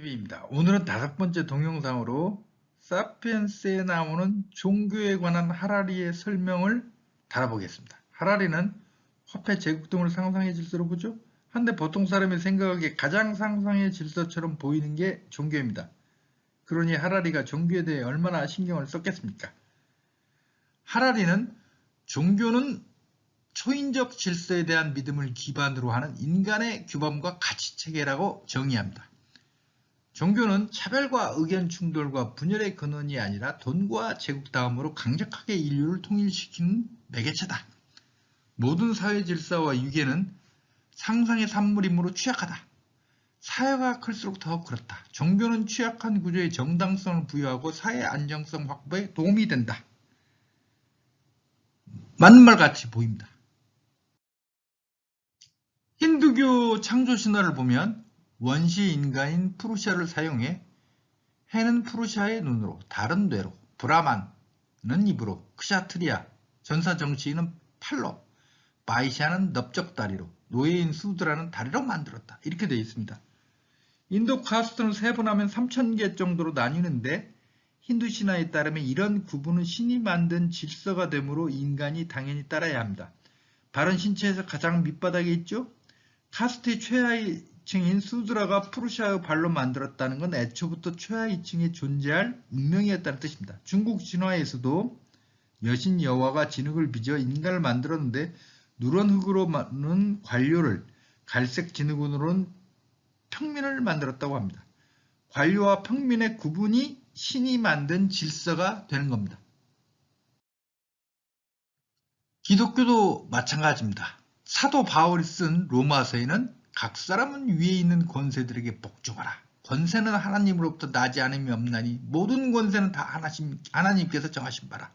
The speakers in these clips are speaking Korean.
TV입니다. 오늘은 5번째 동영상으로 사피엔스에 나오는 종교에 관한 하라리의 설명을 다뤄보겠습니다. 하라리는 화폐 제국 등을 상상의 질서로 보죠. 한데 보통 사람이 생각하기에 가장 상상의 질서처럼 보이는 게 종교입니다. 그러니 하라리가 종교에 대해 얼마나 신경을 썼겠습니까? 하라리는 종교는 초인적 질서에 대한 믿음을 기반으로 하는 인간의 규범과 가치체계라고 정의합니다. 종교는 차별과 의견 충돌과 분열의 근원이 아니라 돈과 제국 다음으로 강력하게 인류를 통일시키는 매개체다. 모든 사회 질서와 유계는 상상의 산물이므로 취약하다. 사회가 클수록 더 그렇다. 종교는 취약한 구조에 정당성을 부여하고 사회 안정성 확보에 도움이 된다. 맞는 말 같이 보입니다. 힌두교 창조 신화를 보면 원시 인간인 푸루샤를 사용해 해는 푸루샤의 눈으로, 달은 뇌로, 브라만은 입으로, 크샤트리아, 전사 정치인은 팔로, 바이샤는 넓적다리로, 노예인 수드라는 다리로 만들었다. 이렇게 되어 있습니다. 인도 카스트는 세분하면 3000개 정도로 나뉘는데 힌두 신화에 따르면 이런 구분은 신이 만든 질서가 되므로 인간이 당연히 따라야 합니다. 발은 신체에서 가장 밑바닥에 있죠? 카스트의 최하위층인 수드라가 푸루샤의 발로 만들었다는 건 애초부터 최하위층에 존재할 운명이었다는 뜻입니다. 중국 신화에서도 여신 여화가 진흙을 빚어 인간을 만들었는데 누런 흙으로는 관료를, 갈색 진흙으로는 평민을 만들었다고 합니다. 관료와 평민의 구분이 신이 만든 질서가 되는 겁니다. 기독교도 마찬가지입니다. 사도 바울이 쓴 로마서에는 각 사람은 위에 있는 권세들에게 복종하라. 권세는 하나님으로부터 나지 않음이 없나니 모든 권세는 다 하나님께서 정하신 바라.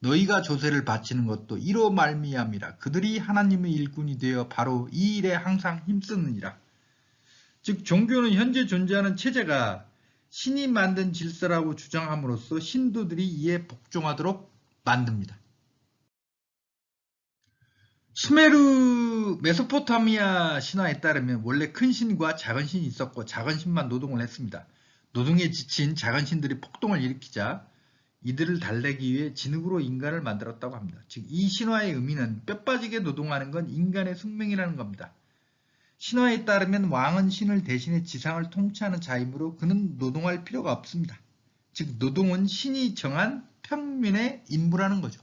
너희가 조세를 바치는 것도 이로 말미암이라. 그들이 하나님의 일꾼이 되어 바로 이 일에 항상 힘쓰느니라. 즉 종교는 현재 존재하는 체제가 신이 만든 질서라고 주장함으로써 신도들이 이에 복종하도록 만듭니다. 수메르 메소포타미아 신화에 따르면 원래 큰 신과 작은 신이 있었고 작은 신만 노동을 했습니다. 노동에 지친 작은 신들이 폭동을 일으키자 이들을 달래기 위해 진흙으로 인간을 만들었다고 합니다. 즉 이 신화의 의미는 뼈 빠지게 노동하는 건 인간의 숙명이라는 겁니다. 신화에 따르면 왕은 신을 대신해 지상을 통치하는 자이므로 그는 노동할 필요가 없습니다. 즉 노동은 신이 정한 평민의 임무라는 거죠.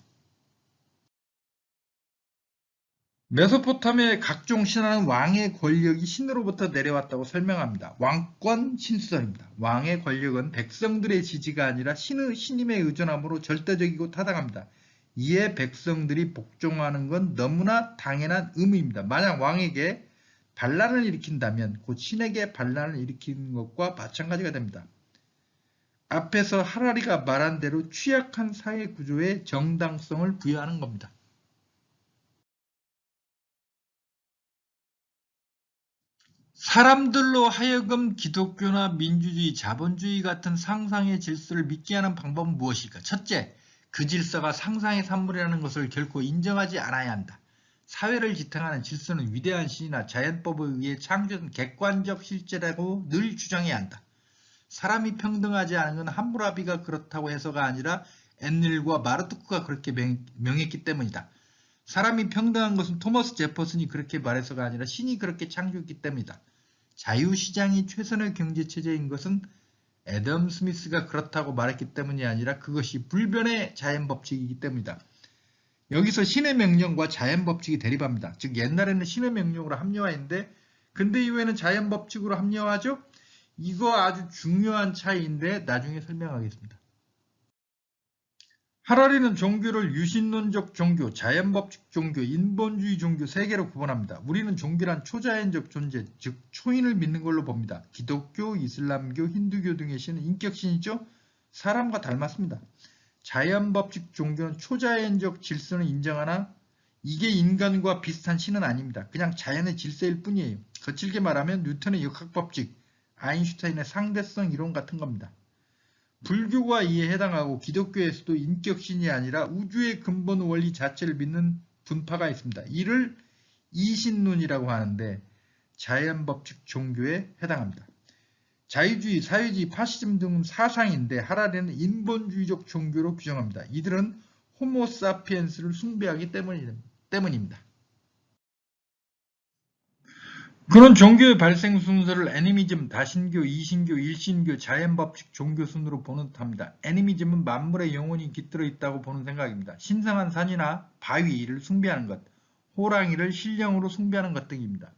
메소포타미아의 각종 신화는 왕의 권력이 신으로부터 내려왔다고 설명합니다. 왕권 신수설입니다. 왕의 권력은 백성들의 지지가 아니라 신임에 의존함으로 절대적이고 타당합니다. 이에 백성들이 복종하는 건 너무나 당연한 의무입니다. 만약 왕에게 반란을 일으킨다면 곧 신에게 반란을 일으키는 것과 마찬가지가 됩니다. 앞에서 하라리가 말한 대로 취약한 사회 구조에 정당성을 부여하는 겁니다. 사람들로 하여금 기독교나 민주주의, 자본주의 같은 상상의 질서를 믿게 하는 방법은 무엇일까? 첫째, 그 질서가 상상의 산물이라는 것을 결코 인정하지 않아야 한다. 사회를 지탱하는 질서는 위대한 신이나 자연법에 의해 창조된 객관적 실제라고 늘 주장해야 한다. 사람이 평등하지 않은 건 함무라비가 그렇다고 해서가 아니라 엔릴과 마르투크가 그렇게 명했기 때문이다. 사람이 평등한 것은 토머스 제퍼슨이 그렇게 말해서가 아니라 신이 그렇게 창조했기 때문이다. 자유시장이 최선의 경제체제인 것은 애덤 스미스가 그렇다고 말했기 때문이 아니라 그것이 불변의 자연법칙이기 때문이다. 여기서 신의 명령과 자연법칙이 대립합니다. 즉 옛날에는 신의 명령으로 합리화했는데 근대 이후에는 자연법칙으로 합리화하죠? 이거 아주 중요한 차이인데 나중에 설명하겠습니다. 하라리는 종교를 유신론적 종교, 자연법칙 종교, 인본주의 종교 세 개로 구분합니다. 우리는 종교란 초자연적 존재, 즉 초인을 믿는 걸로 봅니다. 기독교, 이슬람교, 힌두교 등의 신은 인격신이죠? 사람과 닮았습니다. 자연법칙 종교는 초자연적 질서는 인정하나 이게 인간과 비슷한 신은 아닙니다. 그냥 자연의 질서일 뿐이에요. 거칠게 말하면 뉴턴의 역학법칙, 아인슈타인의 상대성 이론 같은 겁니다. 불교가 이에 해당하고 기독교에서도 인격신이 아니라 우주의 근본 원리 자체를 믿는 분파가 있습니다. 이를 이신론이라고 하는데 자연법칙 종교에 해당합니다. 자유주의, 사회주의, 파시즘 등은 사상인데 하라리는 인본주의적 종교로 규정합니다. 이들은 호모사피엔스를 숭배하기 때문입니다. 그런 종교의 발생 순서를 애니미즘, 다신교, 이신교, 일신교, 자연법칙 종교 순으로 보는 듯합니다. 애니미즘은 만물에 영혼이 깃들어 있다고 보는 생각입니다. 신성한 산이나 바위를 숭배하는 것, 호랑이를 신령으로 숭배하는 것 등입니다.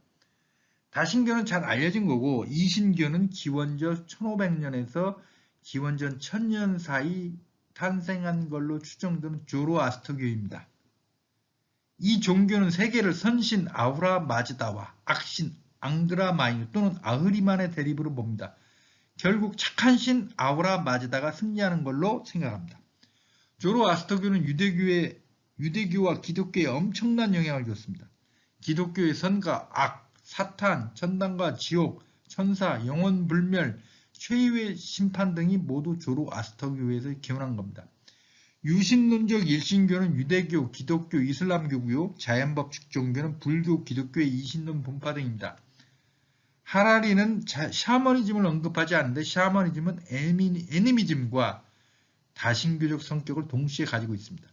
다신교는 잘 알려진 거고 이신교는 기원전 1500년에서 기원전 1000년 사이 탄생한 걸로 추정되는 조로아스터교입니다. 이 종교는 세계를 선신 아후라 마즈다와 악신 앙드라 마이누 또는 아흐리만의 대립으로 봅니다. 결국 착한 신 아후라 마즈다가 승리하는 걸로 생각합니다. 조로아스터교는 유대교와 기독교에 엄청난 영향을 줬습니다. 기독교의 선과 악, 사탄, 천당과 지옥, 천사, 영원 불멸, 최후의 심판 등이 모두 조로아스터교에서 기원한 겁니다. 유신론적 일신교는 유대교, 기독교, 이슬람교고요. 자연법칙 종교는 불교, 기독교의 이신론 분파 등입니다. 하라리는 샤머니즘을 언급하지 않는데 샤머니즘은 애니미즘과 다신교적 성격을 동시에 가지고 있습니다.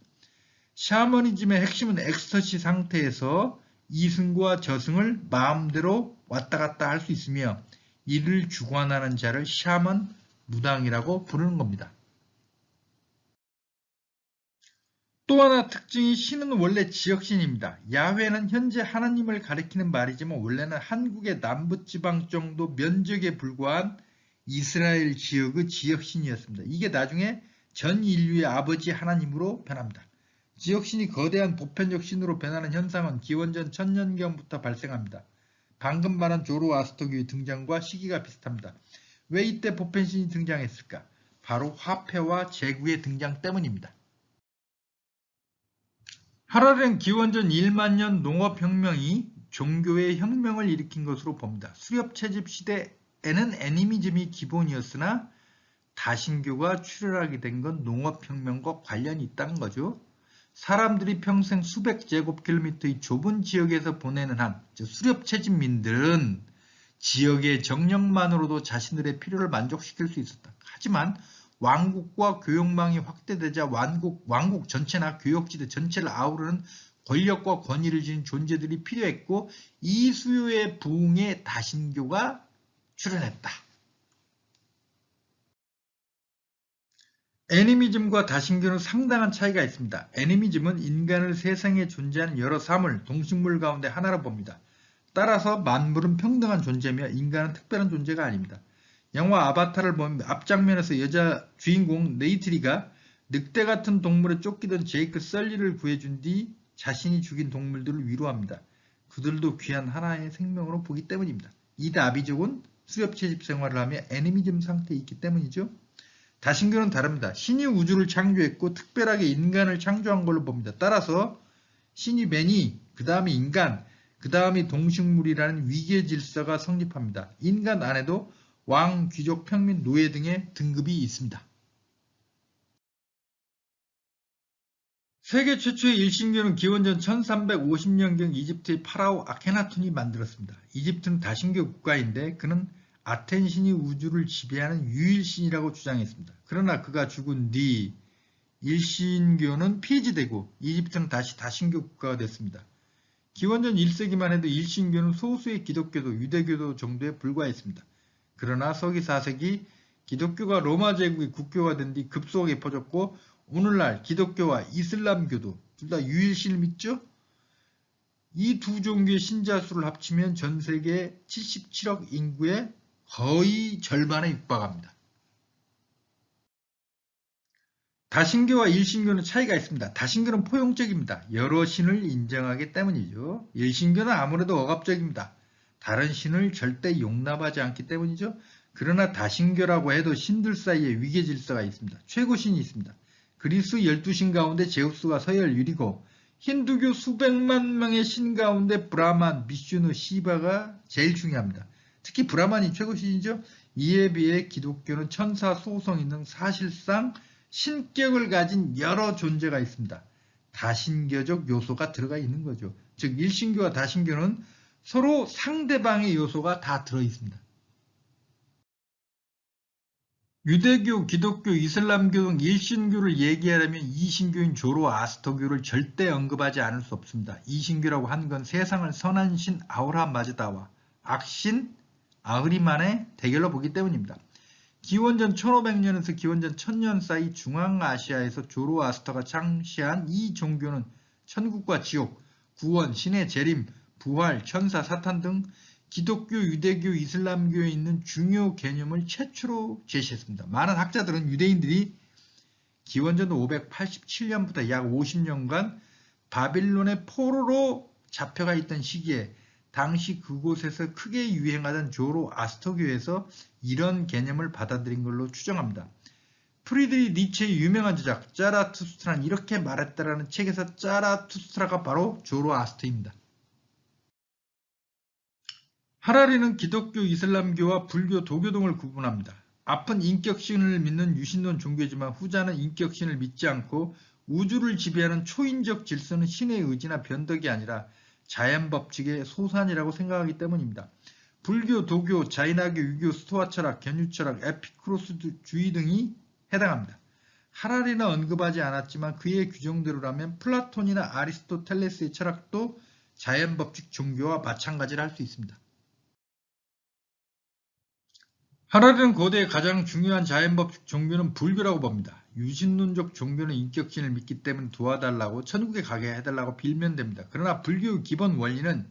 샤머니즘의 핵심은 엑스터시 상태에서 이승과 저승을 마음대로 왔다 갔다 할 수 있으며 이를 주관하는 자를 샤먼, 무당이라고 부르는 겁니다. 또 하나 특징이 신은 원래 지역신입니다. 야훼는 현재 하나님을 가리키는 말이지만 원래는 한국의 남부지방 정도 면적에 불과한 이스라엘 지역의 지역신이었습니다. 이게 나중에 전 인류의 아버지 하나님으로 변합니다. 지역신이 거대한 보편적 신으로 변하는 현상은 기원전 1000년경부터 발생합니다. 방금 말한 조로아스터교의 등장과 시기가 비슷합니다. 왜 이때 보편신이 등장했을까? 바로 화폐와 제국의 등장 때문입니다. 하라리는 기원전 1만 년 농업혁명이 종교의 혁명을 일으킨 것으로 봅니다. 수렵채집 시대에는 애니미즘이 기본이었으나 다신교가 출현하게 된 건 농업혁명과 관련이 있다는 거죠. 사람들이 평생 수백 제곱킬로미터의 좁은 지역에서 보내는 한 수렵채집민들은 지역의 정령만으로도 자신들의 필요를 만족시킬 수 있었다. 하지만 왕국과 교역망이 확대되자 왕국 전체나 교역지대 전체를 아우르는 권력과 권위를 지닌 존재들이 필요했고 이 수요에 부응해 다신교가 출현했다. 애니미즘과 다신교는 상당한 차이가 있습니다. 애니미즘은 인간을 세상에 존재하는 여러 사물, 동식물 가운데 하나로 봅니다. 따라서 만물은 평등한 존재며 인간은 특별한 존재가 아닙니다. 영화 아바타를 보면 앞장면에서 여자 주인공 네이트리가 늑대 같은 동물에 쫓기던 제이크 썰리를 구해준 뒤 자신이 죽인 동물들을 위로합니다. 그들도 귀한 하나의 생명으로 보기 때문입니다. 이 다비족은 수렵채집 생활을 하며 애니미즘 상태에 있기 때문이죠. 다신교는 다릅니다. 신이 우주를 창조했고 특별하게 인간을 창조한 걸로 봅니다. 따라서 신이 매니, 그 다음에 인간, 그 다음에 동식물이라는 위계 질서가 성립합니다. 인간 안에도 왕, 귀족, 평민, 노예 등의 등급이 있습니다. 세계 최초의 일신교는 기원전 1350년경 이집트의 파라오 아케나톤이 만들었습니다. 이집트는 다신교 국가인데 그는 아텐 신이 우주를 지배하는 유일신이라고 주장했습니다. 그러나 그가 죽은 뒤 일신교는 폐지되고 이집트는 다시 다신교 국가가 됐습니다. 기원전 1세기만 해도 일신교는 소수의 기독교도 유대교도 정도에 불과했습니다. 그러나 서기 4세기 기독교가 로마 제국의 국교가 된 뒤 급속하게 퍼졌고 오늘날 기독교와 이슬람교도 둘 다 유일신을 믿죠? 이 두 종교의 신자 수를 합치면 전 세계 77억 인구의 거의 절반에 육박합니다. 다신교와 일신교는 차이가 있습니다. 다신교는 포용적입니다. 여러 신을 인정하기 때문이죠. 일신교는 아무래도 억압적입니다. 다른 신을 절대 용납하지 않기 때문이죠. 그러나 다신교라고 해도 신들 사이에 위계 질서가 있습니다. 최고신이 있습니다. 그리스 12신 가운데 제우스가 서열율이고 힌두교 수백만 명의 신 가운데 브라만, 비슈누, 시바가 제일 중요합니다. 특히 브라만이 최고신이죠. 이에 비해 기독교는 천사, 소성인 등 사실상 신격을 가진 여러 존재가 있습니다. 다신교적 요소가 들어가 있는 거죠. 즉 일신교와 다신교는 서로 상대방의 요소가 다 들어있습니다. 유대교, 기독교, 이슬람교 등 일신교를 얘기하려면 이신교인 조로아스터교를 절대 언급하지 않을 수 없습니다. 이신교라고 한 건 세상을 선한 신 아우라 마즈다와 악신 아흐리만의 대결로 보기 때문입니다. 기원전 1500년에서 기원전 1000년 사이 중앙아시아에서 조로아스터가 창시한 이 종교는 천국과 지옥, 구원, 신의 재림, 부활, 천사, 사탄 등 기독교, 유대교, 이슬람교에 있는 중요 개념을 최초로 제시했습니다. 많은 학자들은 유대인들이 기원전 587년부터 약 50년간 바빌론의 포로로 잡혀가 있던 시기에 당시 그곳에서 크게 유행하던 조로아스터교에서 이런 개념을 받아들인 걸로 추정합니다. 프리드리 니체의 유명한 저작 짜라투스트라는 이렇게 말했다라는 책에서 짜라투스트라가 바로 조로아스터입니다. 하라리는 기독교, 이슬람교와 불교, 도교 등을 구분합니다. 앞은 인격신을 믿는 유신론 종교지만 후자는 인격신을 믿지 않고 우주를 지배하는 초인적 질서는 신의 의지나 변덕이 아니라 자연법칙의 소산이라고 생각하기 때문입니다. 불교, 도교, 자이나교, 유교, 스토아 철학, 견유 철학, 에피쿠로스주의 등이 해당합니다. 하라리는 언급하지 않았지만 그의 규정대로라면 플라톤이나 아리스토텔레스의 철학도 자연법칙 종교와 마찬가지를 할 수 있습니다. 하라리는 고대의 가장 중요한 자연법칙 종교는 불교라고 봅니다. 유신론적 종교는 인격신을 믿기 때문에 도와달라고 천국에 가게 해달라고 빌면 됩니다. 그러나 불교의 기본 원리는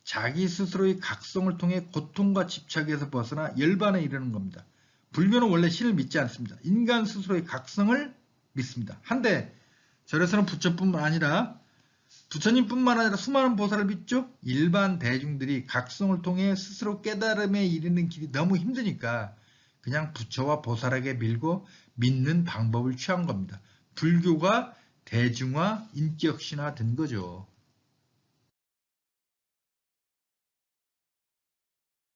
자기 스스로의 각성을 통해 고통과 집착에서 벗어나 열반에 이르는 겁니다. 불교는 원래 신을 믿지 않습니다. 인간 스스로의 각성을 믿습니다. 한데 절에서는 부처님뿐만 아니라 수많은 보살을 믿죠. 일반 대중들이 각성을 통해 스스로 깨달음에 이르는 길이 너무 힘드니까 그냥 부처와 보살에게 밀고 믿는 방법을 취한 겁니다. 불교가 대중화, 인격신화된 거죠.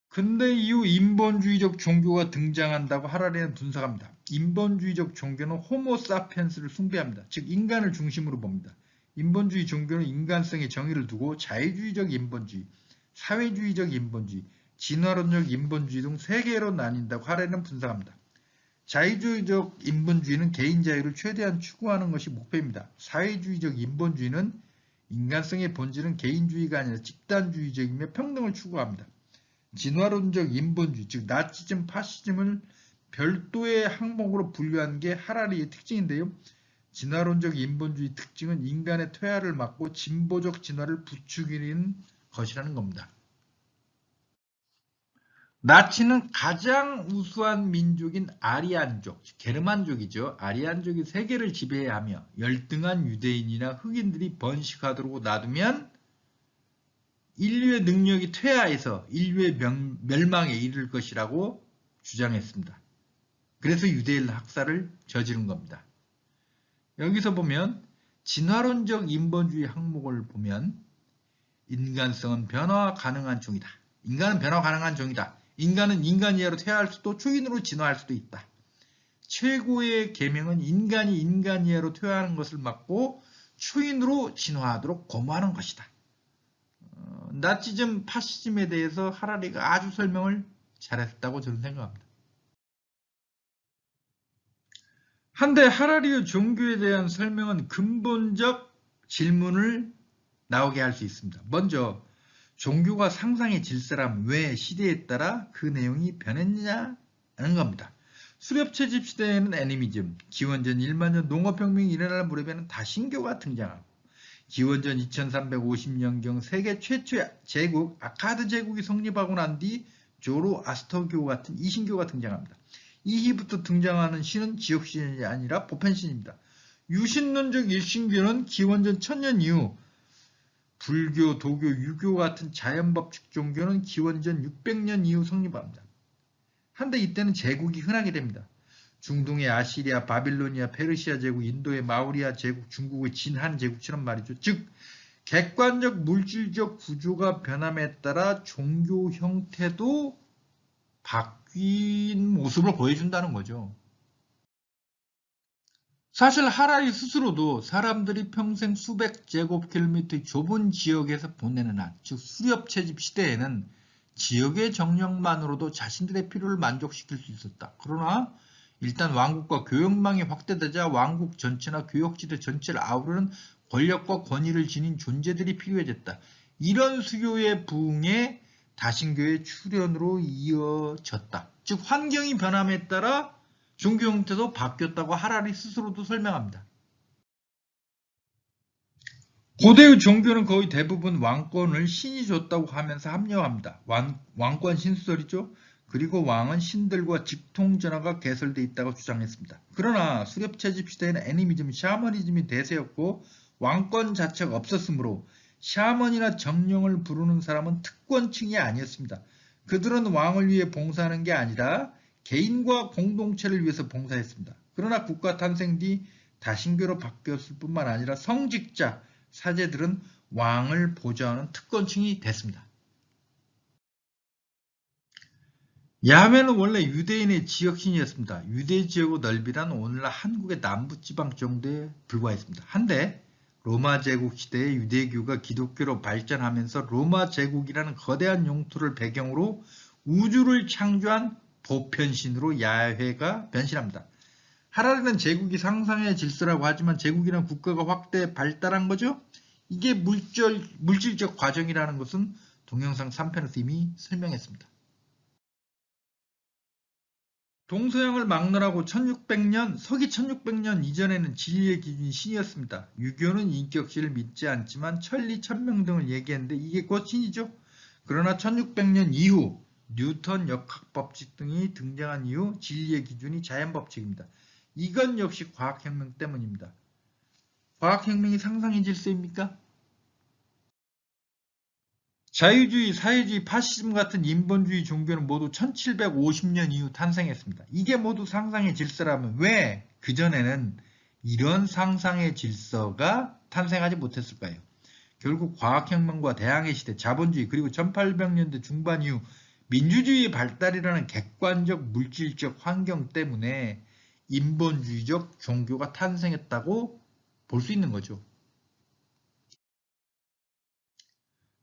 근대 이후 인본주의적 종교가 등장한다고 하라리는 분석합니다. 인본주의적 종교는 호모사피엔스를 숭배합니다. 즉 인간을 중심으로 봅니다. 인본주의 종교는 인간성의 정의를 두고 자유주의적 인본주의, 사회주의적 인본주의, 진화론적 인본주의 등 세 개로 나뉜다고 하라리는 분석합니다. 자유주의적 인본주의는 개인 자유를 최대한 추구하는 것이 목표입니다. 사회주의적 인본주의는 인간성의 본질은 개인주의가 아니라 집단주의적이며 평등을 추구합니다. 진화론적 인본주의, 즉 나치즘, 파시즘을 별도의 항목으로 분류한 게 하라리의 특징인데요. 진화론적 인본주의 특징은 인간의 퇴화를 막고 진보적 진화를 부추기는 것이라는 겁니다. 나치는 가장 우수한 민족인 아리안족, 게르만족이죠. 아리안족이 세계를 지배하며 열등한 유대인이나 흑인들이 번식하도록 놔두면 인류의 능력이 퇴화해서 인류의 멸망에 이를 것이라고 주장했습니다. 그래서 유대인 학살을 저지른 겁니다. 여기서 보면 진화론적 인본주의 항목을 보면 인간성은 변화 가능한 종이다. 인간은 변화 가능한 종이다. 인간은 인간 이하로 퇴화할 수도 초인으로 진화할 수도 있다. 최고의 계명은 인간이 인간 이하로 퇴화하는 것을 막고 초인으로 진화하도록 고무하는 것이다. 나치즘, 파시즘에 대해서 하라리가 아주 설명을 잘했다고 저는 생각합니다. 한데 하라리의 종교에 대한 설명은 근본적 질문을 나오게 할 수 있습니다. 먼저 종교가 상상의 질서라면 왜 시대에 따라 그 내용이 변했느냐는 겁니다. 수렵채집 시대에는 애니미즘, 기원전 1만년 농업혁명이 일어날 무렵에는 다신교가 등장하고 기원전 2350년경 세계 최초의 제국 아카드 제국이 성립하고 난 뒤 조로아스터교 같은 이신교가 등장합니다. 이희부터 등장하는 신은 지역신이 아니라 보편신입니다. 유신론적 일신교는 기원전 1000년 이후 불교, 도교, 유교 같은 자연법칙 종교는 기원전 600년 이후 성립합니다. 한데 이때는 제국이 흔하게 됩니다. 중동의 아시리아, 바빌로니아, 페르시아 제국, 인도의 마우리아 제국, 중국의 진한 제국처럼 말이죠. 즉 객관적 물질적 구조가 변함에 따라 종교 형태도 바뀐 모습을 보여준다는 거죠. 사실 하라리 스스로도 사람들이 평생 수백 제곱킬로미터의 좁은 지역에서 보내는 한, 즉 수렵채집 시대에는 지역의 정령만으로도 자신들의 필요를 만족시킬 수 있었다. 그러나 일단 왕국과 교역망이 확대되자 왕국 전체나 교역지대 전체를 아우르는 권력과 권위를 지닌 존재들이 필요해졌다. 이런 수요의 부흥에 다신교의 출현으로 이어졌다. 즉 환경이 변함에 따라 종교 형태도 바뀌었다고 하라리 스스로도 설명합니다. 고대의 종교는 거의 대부분 왕권을 신이 줬다고 하면서 합리화합니다. 왕권 신수설이죠. 그리고 왕은 신들과 직통전화가 개설되어 있다고 주장했습니다. 그러나 수렵채집 시대에는 애니미즘, 샤머니즘이 대세였고 왕권 자체가 없었으므로 샤먼이나 정령을 부르는 사람은 특권층이 아니었습니다. 그들은 왕을 위해 봉사하는 게 아니라 개인과 공동체를 위해서 봉사했습니다. 그러나 국가 탄생 뒤 다신교로 바뀌었을 뿐만 아니라 성직자, 사제들은 왕을 보좌하는 특권층이 됐습니다. 야훼는 원래 유대인의 지역신이었습니다. 유대 지역의 넓이란 오늘날 한국의 남부지방 정도에 불과했습니다. 한데 로마 제국 시대에 유대교가 기독교로 발전하면서 로마 제국이라는 거대한 영토를 배경으로 우주를 창조한 보편신으로 야훼가 변신합니다. 하라리는 제국이 상상의 질서라고 하지만 제국이란 국가가 확대 발달한 거죠. 이게 물질적 과정이라는 것은 동영상 3편에서 이미 설명했습니다. 동서양을 막론하고 1600년, 서기 1600년 이전에는 진리의 기준이 신이었습니다. 유교는 인격신을 믿지 않지만 천리, 천명 등을 얘기했는데 이게 곧 신이죠. 그러나 1600년 이후 뉴턴 역학법칙 등이 등장한 이후 진리의 기준이 자연법칙입니다. 이건 역시 과학혁명 때문입니다. 과학혁명이 상상의 질서입니까? 자유주의, 사회주의, 파시즘 같은 인본주의 종교는 모두 1750년 이후 탄생했습니다. 이게 모두 상상의 질서라면 왜 그전에는 이런 상상의 질서가 탄생하지 못했을까요? 결국 과학혁명과 대항해 시대, 자본주의, 그리고 1800년대 중반 이후 민주주의의 발달이라는 객관적 물질적 환경 때문에 인본주의적 종교가 탄생했다고 볼 수 있는 거죠.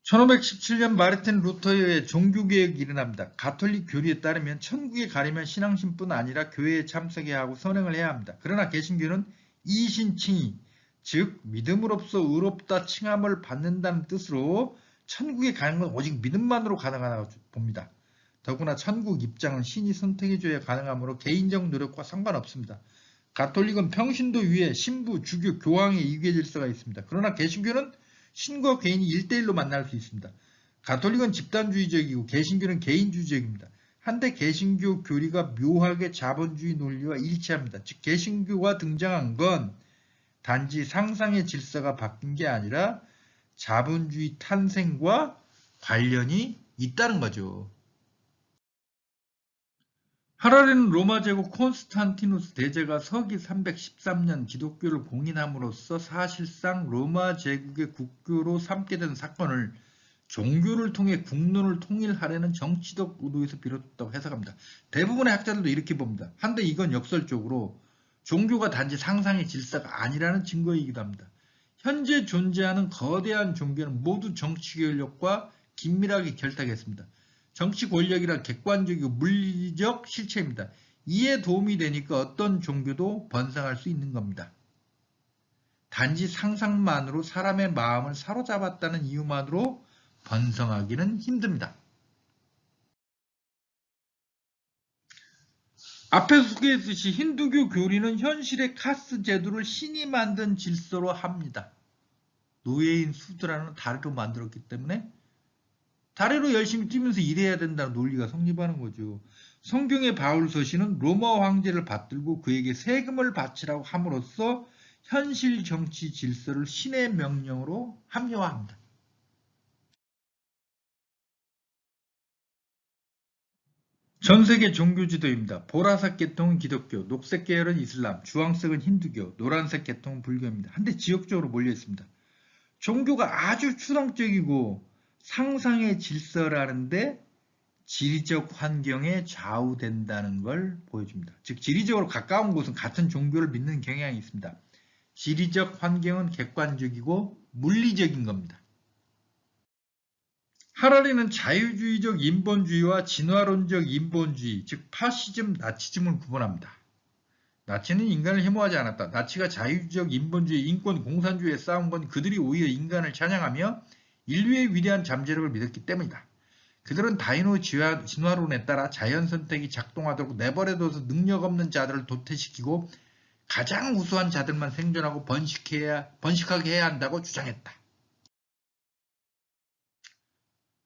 1517년 마르틴 루터의 종교개혁이 일어납니다. 가톨릭 교리에 따르면 천국에 가려면 신앙심뿐 아니라 교회에 참석해야 하고 선행을 해야 합니다. 그러나 개신교는 이신칭의, 즉 믿음으로써 의롭다 칭함을 받는다는 뜻으로 천국에 가는 건 오직 믿음만으로 가능하다고 봅니다. 더구나 천국 입장은 신이 선택해줘야 가능하므로 개인적 노력과 상관없습니다. 가톨릭은 평신도 위에 신부, 주교, 교황의 이계 질서가 있습니다. 그러나 개신교는 신과 개인이 1대1로 만날 수 있습니다. 가톨릭은 집단주의적이고 개신교는 개인주의적입니다. 한데 개신교 교리가 묘하게 자본주의 논리와 일치합니다. 즉 개신교가 등장한 건 단지 상상의 질서가 바뀐 게 아니라 자본주의 탄생과 관련이 있다는 거죠. 하라리는 로마 제국 콘스탄티누스 대제가 서기 313년 기독교를 공인함으로써 사실상 로마 제국의 국교로 삼게 된 사건을 종교를 통해 국론을 통일하려는 정치적 의도에서 비롯됐다고 해석합니다. 대부분의 학자들도 이렇게 봅니다. 한데 이건 역설적으로 종교가 단지 상상의 질서가 아니라는 증거이기도 합니다. 현재 존재하는 거대한 종교는 모두 정치 권력과 긴밀하게 결탁했습니다. 정치 권력이란 객관적이고 물리적 실체입니다. 이에 도움이 되니까 어떤 종교도 번성할 수 있는 겁니다. 단지 상상만으로 사람의 마음을 사로잡았다는 이유만으로 번성하기는 힘듭니다. 앞에서 소개했듯이 힌두교 교리는 현실의 카스 제도를 신이 만든 질서로 합니다. 노예인 수드라는 다리로 만들었기 때문에 다리로 열심히 뛰면서 일해야 된다는 논리가 성립하는 거죠. 성경의 바울 서신은 로마 황제를 받들고 그에게 세금을 바치라고 함으로써 현실 정치 질서를 신의 명령으로 합리화합니다. 전세계 종교 지도입니다. 보라색 계통은 기독교, 녹색 계열은 이슬람, 주황색은 힌두교, 노란색 계통은 불교입니다. 한데 지역적으로 몰려 있습니다. 종교가 아주 추상적이고 상상의 질서라는데 지리적 환경에 좌우된다는 걸 보여줍니다. 즉 지리적으로 가까운 곳은 같은 종교를 믿는 경향이 있습니다. 지리적 환경은 객관적이고 물리적인 겁니다. 하라리는 자유주의적 인본주의와 진화론적 인본주의, 즉 파시즘, 나치즘을 구분합니다. 나치는 인간을 혐오하지 않았다. 나치가 자유주의적 인본주의, 인권, 공산주의에 싸운 건 그들이 오히려 인간을 찬양하며 인류의 위대한 잠재력을 믿었기 때문이다. 그들은 다이노 진화론에 따라 자연 선택이 작동하도록 내버려둬서 능력 없는 자들을 도태시키고 가장 우수한 자들만 생존하고 번식하게 해야 한다고 주장했다.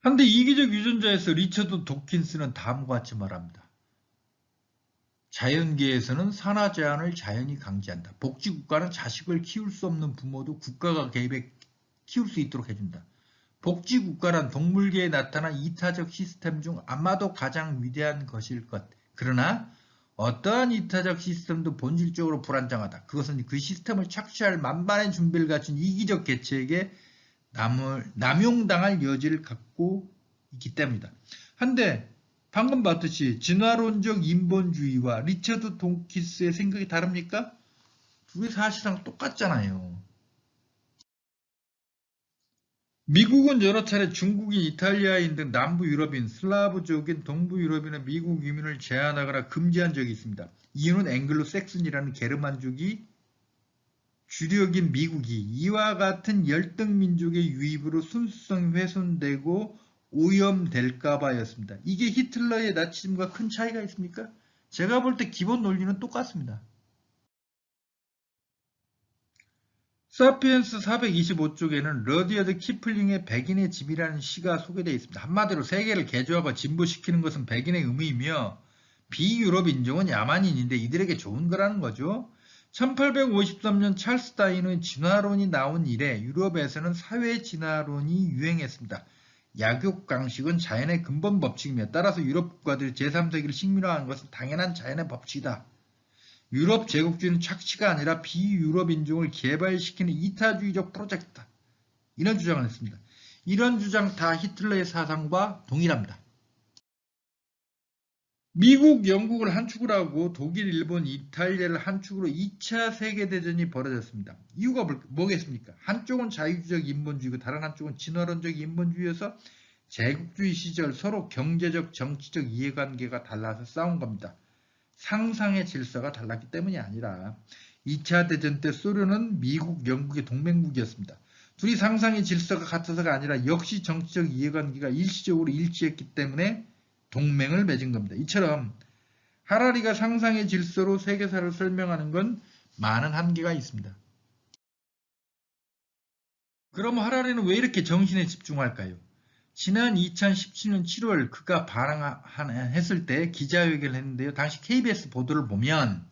한데 이기적 유전자에서 리처드 도킨스는 다음과 같이 말합니다. 자연계에서는 산화 제한을 자연이 강제한다. 복지국가는 자식을 키울 수 없는 부모도 국가가 개입해 키울 수 있도록 해준다. 복지국가란 동물계에 나타난 이타적 시스템 중 아마도 가장 위대한 것일 것. 그러나 어떠한 이타적 시스템도 본질적으로 불안정하다. 그것은 그 시스템을 착취할 만반의 준비를 갖춘 이기적 개체에게 남용당할 여지를 갖고 있기 때문이다. 한데 방금 봤듯이 진화론적 인본주의와 리처드 돈키스의 생각이 다릅니까? 둘이 사실상 똑같잖아요. 미국은 여러 차례 중국인, 이탈리아인 등 남부 유럽인, 슬라브족인, 동부 유럽인의 미국 유민을 제한하거나 금지한 적이 있습니다. 이유는 앵글로색슨이라는 게르만족이 주력인 미국이 이와 같은 열등민족의 유입으로 순수성이 훼손되고 오염될까봐였습니다. 이게 히틀러의 나치즘과 큰 차이가 있습니까? 제가 볼 때 기본 논리는 똑같습니다. 사피엔스 425쪽에는 러디어드 키플링의 백인의 집이라는 시가 소개되어 있습니다. 한마디로 세계를 개조하고 진보시키는 것은 백인의 의무이며 비유럽 인종은 야만인인데 이들에게 좋은 거라는 거죠. 1853년 찰스 다윈의 진화론이 나온 이래 유럽에서는 사회 진화론이 유행했습니다. 약육강식은 자연의 근본 법칙이며 따라서 유럽 국가들이 제3세기를 식민화한 것은 당연한 자연의 법칙이다. 유럽 제국주의는 착취가 아니라 비유럽 인종을 개발시키는 이타주의적 프로젝트다. 이런 주장을 했습니다. 이런 주장 다 히틀러의 사상과 동일합니다. 미국, 영국을 한 축으로 하고 독일, 일본, 이탈리아를 한 축으로 2차 세계대전이 벌어졌습니다. 이유가 뭐겠습니까? 한쪽은 자유주의적 인본주의고 다른 한쪽은 진화론적 인본주의여서 제국주의 시절 서로 경제적, 정치적 이해관계가 달라서 싸운 겁니다. 상상의 질서가 달랐기 때문이 아니라 2차 대전 때 소련은 미국, 영국의 동맹국이었습니다. 둘이 상상의 질서가 같아서가 아니라 역시 정치적 이해관계가 일시적으로 일치했기 때문에 동맹을 맺은 겁니다. 이처럼 하라리가 상상의 질서로 세계사를 설명하는 건 많은 한계가 있습니다. 그럼 하라리는 왜 이렇게 정신에 집중할까요? 지난 2017년 7월 그가 발언했을 때 기자회견을 했는데요. 당시 KBS 보도를 보면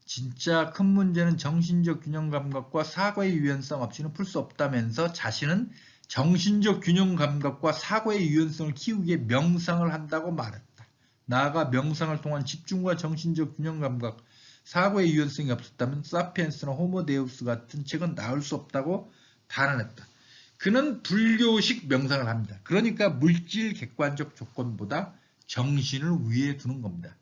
진짜 큰 문제는 정신적 균형 감각과 사고의 유연성 없이는 풀 수 없다면서 자신은 정신적 균형 감각과 사고의 유연성을 키우기 위해 명상을 한다고 말했다. 나아가 명상을 통한 집중과 정신적 균형 감각, 사고의 유연성이 없었다면 사피엔스나 호모데우스 같은 책은 나올 수 없다고 단언했다. 그는 불교식 명상을 합니다. 그러니까 물질 객관적 조건보다 정신을 위에 두는 겁니다.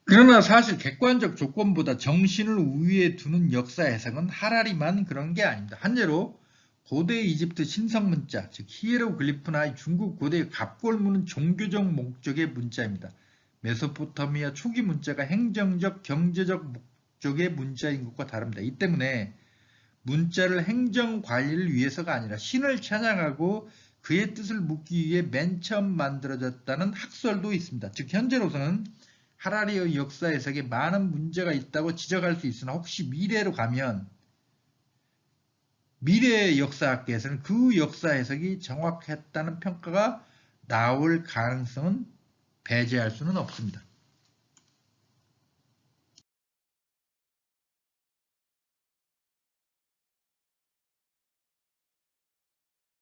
그러나 사실 객관적 조건보다 정신을 위에 두는 역사 해석은 하라리만 그런 게 아닙니다. 한예로 고대 이집트 신성문자, 즉 히에로글리프나 중국 고대의 갑골문은 종교적 목적의 문자입니다. 메소포타미아 초기 문자가 행정적, 경제적 목적의 문자인 것과 다릅니다. 이 때문에 문자를 행정 관리를 위해서가 아니라 신을 찬양하고 그의 뜻을 묻기 위해 맨 처음 만들어졌다는 학설도 있습니다. 즉 현재로서는 하라리의 역사 해석에 많은 문제가 있다고 지적할 수 있으나 혹시 미래로 가면 미래의 역사학계에서는 그 역사 해석이 정확했다는 평가가 나올 가능성은 배제할 수는 없습니다.